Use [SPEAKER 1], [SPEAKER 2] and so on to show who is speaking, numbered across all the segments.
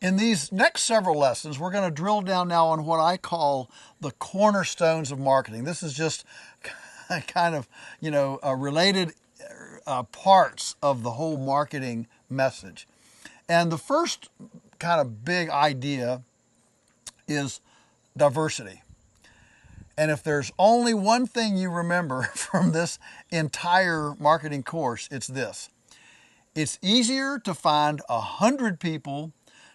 [SPEAKER 1] In these next several lessons, we're going to drill down now on what I call the cornerstones of marketing. This is just kind of, related parts of the whole marketing message. And the first kind of big idea is diversity. And if there's only one thing you remember from this entire marketing course, it's this. It's easier to find 100 people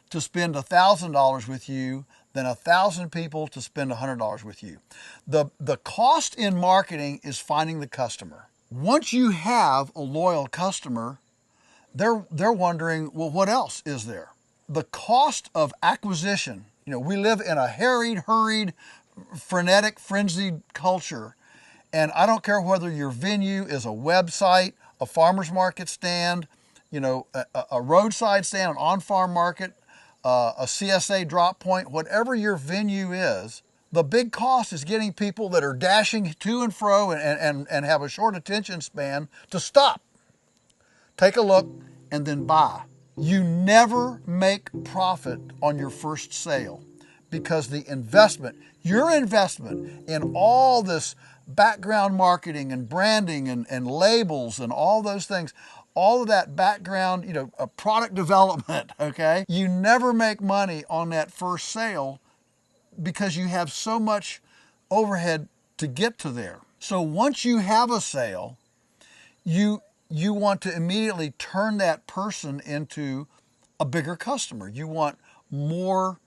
[SPEAKER 1] to spend $1,000 with you than 1,000 people to spend $100 with you. The cost in marketing is finding the customer. Once you have a loyal customer, they're wondering, well, what else is there? The cost of acquisition. We live in a harried, hurried, frenetic, frenzied culture. And I don't care whether your venue is a website, a farmer's market stand, a roadside stand, an on-farm market, a CSA drop point, whatever your venue is, the big cost is getting people that are dashing to and fro and have a short attention span to stop, take a look, and then buy. You never make profit on your first sale because your investment in all this background marketing and branding and labels and all those things, all of that background, product development, okay? You never make money on that first sale because you have so much overhead to get to there. So once you have a sale, you want to immediately turn that person into a bigger customer. You want more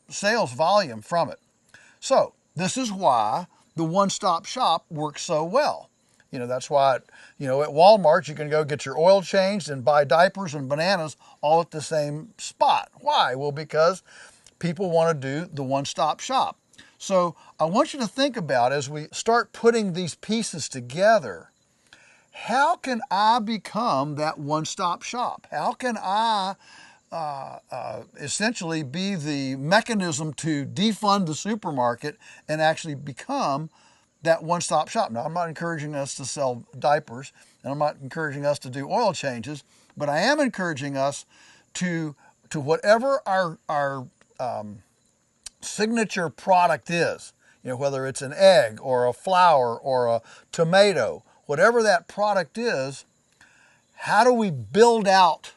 [SPEAKER 1] sales volume from it. So this is why the one-stop shop works so well. That's why, at Walmart, you can go get your oil changed and buy diapers and bananas all at the same spot. Why? Well, because people want to do the one-stop shop. So I want you to think about, as we start putting these pieces together, how can I become that one-stop shop? How can I essentially be the mechanism to defund the supermarket and actually become that one-stop shop? Now, I'm not encouraging us to sell diapers, and I'm not encouraging us to do oil changes, but I am encouraging us to whatever our signature product is, whether it's an egg or a flour or a tomato, whatever that product is, how do we build out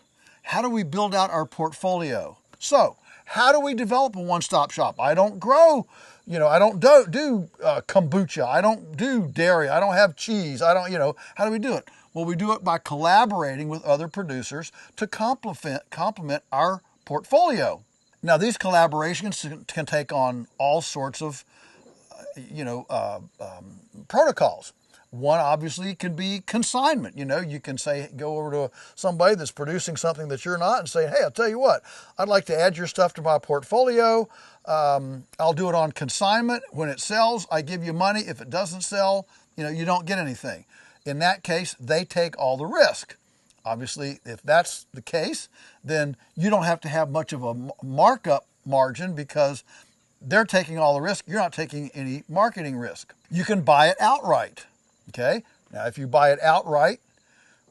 [SPEAKER 1] our portfolio? So, how do we develop a one-stop shop? I don't grow, I don't do kombucha. I don't do dairy. I don't have cheese. How do we do it? Well, we do it by collaborating with other producers to complement our portfolio. Now, these collaborations can take on all sorts of, protocols. One obviously can be consignment. You can go over to somebody that's producing something that you're not and say, hey, I'll tell you what, I'd like to add your stuff to my portfolio. I'll do it on consignment. When it sells, I give you money. If it doesn't sell, you don't get anything. In that case, they take all the risk. Obviously, if that's the case, then you don't have to have much of a markup margin because they're taking all the risk. You're not taking any marketing risk. You can buy it outright. Okay? Now, if you buy it outright,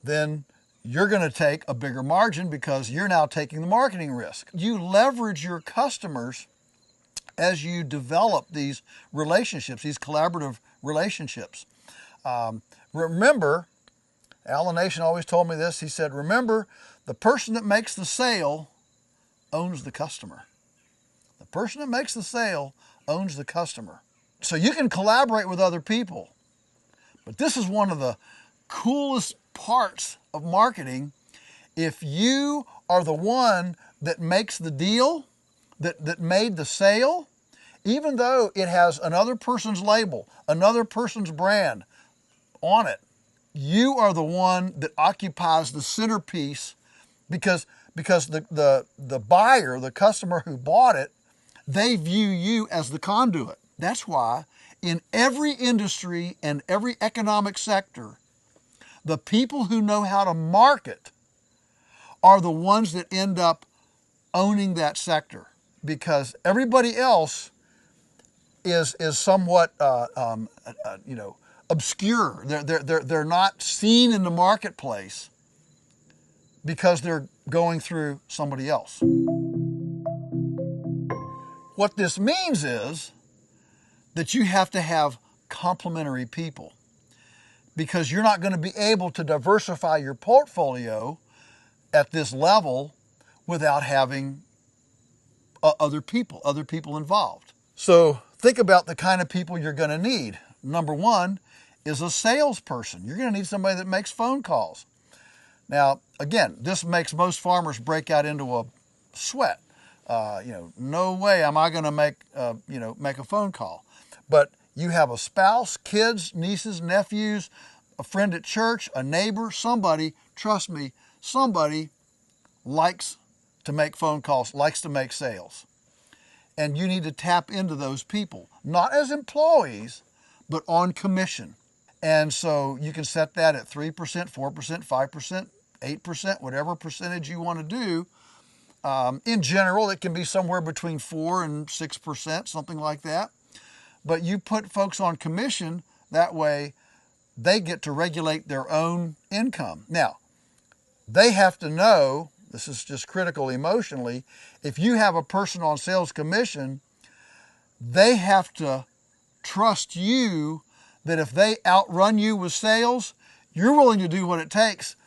[SPEAKER 1] then you're going to take a bigger margin because you're now taking the marketing risk. You leverage your customers as you develop these relationships, these collaborative relationships. Remember, Alan Nation always told me this. He said, remember, the person that makes the sale owns the customer. The person that makes the sale owns the customer. So you can collaborate with other people. But this is one of the coolest parts of marketing. If you are the one that makes the deal, that made the sale, even though it has another person's label, another person's brand on it, you are the one that occupies the centerpiece because the buyer, the customer who bought it, they view you as the conduit. That's why in every industry and every economic sector, the people who know how to market are the ones that end up owning that sector, because everybody else is somewhat obscure. They're not seen in the marketplace, because they're going through somebody else. What this means is that you have to have complementary people, because you're not going to be able to diversify your portfolio at this level without having other people involved. So think about the kind of people you're going to need. Number one is a salesperson. You're going to need somebody that makes phone calls. Now, again, this makes most farmers break out into a sweat. No way am I going to make a phone call. But you have a spouse, kids, nieces, nephews, a friend at church, a neighbor, somebody, trust me, somebody likes to make phone calls, likes to make sales. And you need to tap into those people, not as employees, but on commission. And so you can set that at 3%, 4%, 5%, 8%, whatever percentage you want to do. In general, it can be somewhere between 4 and 6%, something like that. But you put folks on commission, that way they get to regulate their own income. Now, they have to know, this is just critical emotionally, if you have a person on sales commission, they have to trust you that if they outrun you with sales, you're willing to do what it takes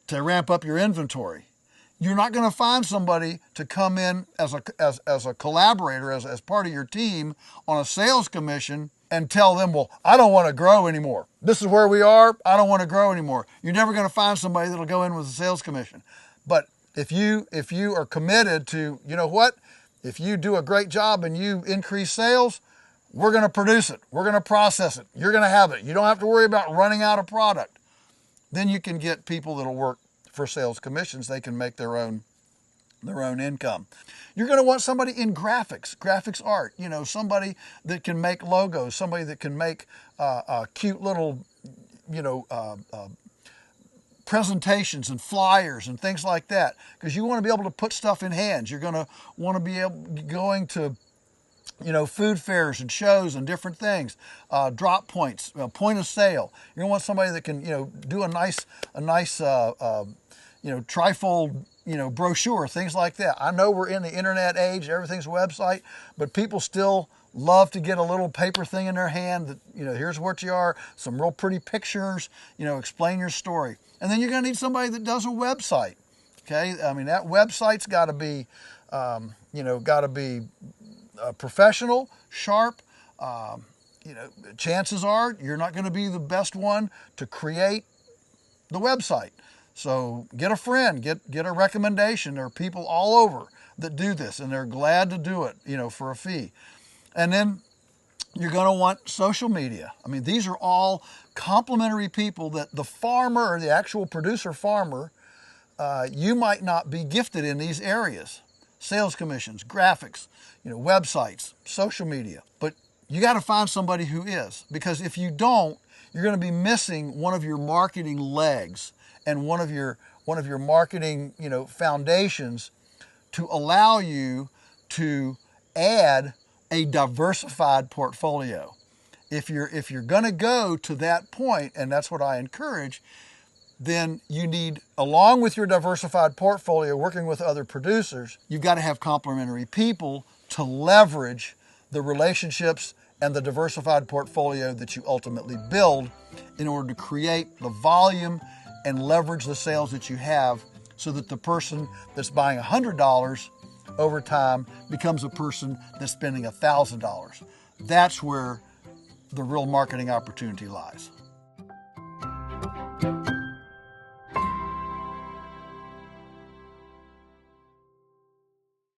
[SPEAKER 1] to ramp up your inventory. You're not going to find somebody to come in as a collaborator, as part of your team on a sales commission and tell them, well, I don't want to grow anymore. This is where we are. I don't want to grow anymore. You're never going to find somebody that'll go in with a sales commission. But if you are committed to, you know what, if you do a great job and you increase sales, we're going to produce it. We're going to process it. You're going to have it. You don't have to worry about running out of product. Then you can get people that'll work for sales commissions. They can make their own income. You're going to want somebody in graphics art, somebody that can make logos, somebody that can make cute little, presentations and flyers and things like that, because you want to be able to put stuff in hands. You're going to want to be going to food fairs and shows and different things, drop points, point of sale. You're going to want somebody that can, do a nice trifold, brochure, things like that. I know we're in the internet age, everything's a website, but people still love to get a little paper thing in their hand that, here's what you are, some real pretty pictures, explain your story. And then you're going to need somebody that does a website. Okay. I mean, that website's got to be, professional, sharp. Chances are you're not going to be the best one to create the website. So get a friend, get a recommendation. There are people all over that do this, and they're glad to do it, for a fee. And then you're going to want social media. I mean, these are all complementary people that the farmer, or the actual producer farmer, you might not be gifted in these areas. Sales commissions, graphics, websites, social media. But you got to find somebody who is, because if you don't, you're going to be missing one of your marketing legs and one of your marketing, foundations to allow you to add a diversified portfolio. If you're going to go to that point, and that's what I encourage, then you need, along with your diversified portfolio, working with other producers, you've got to have complementary people to leverage the relationships and the diversified portfolio that you ultimately build in order to create the volume and leverage the sales that you have, so that the person that's buying $100 over time becomes a person that's spending $1,000. That's where the real marketing opportunity lies.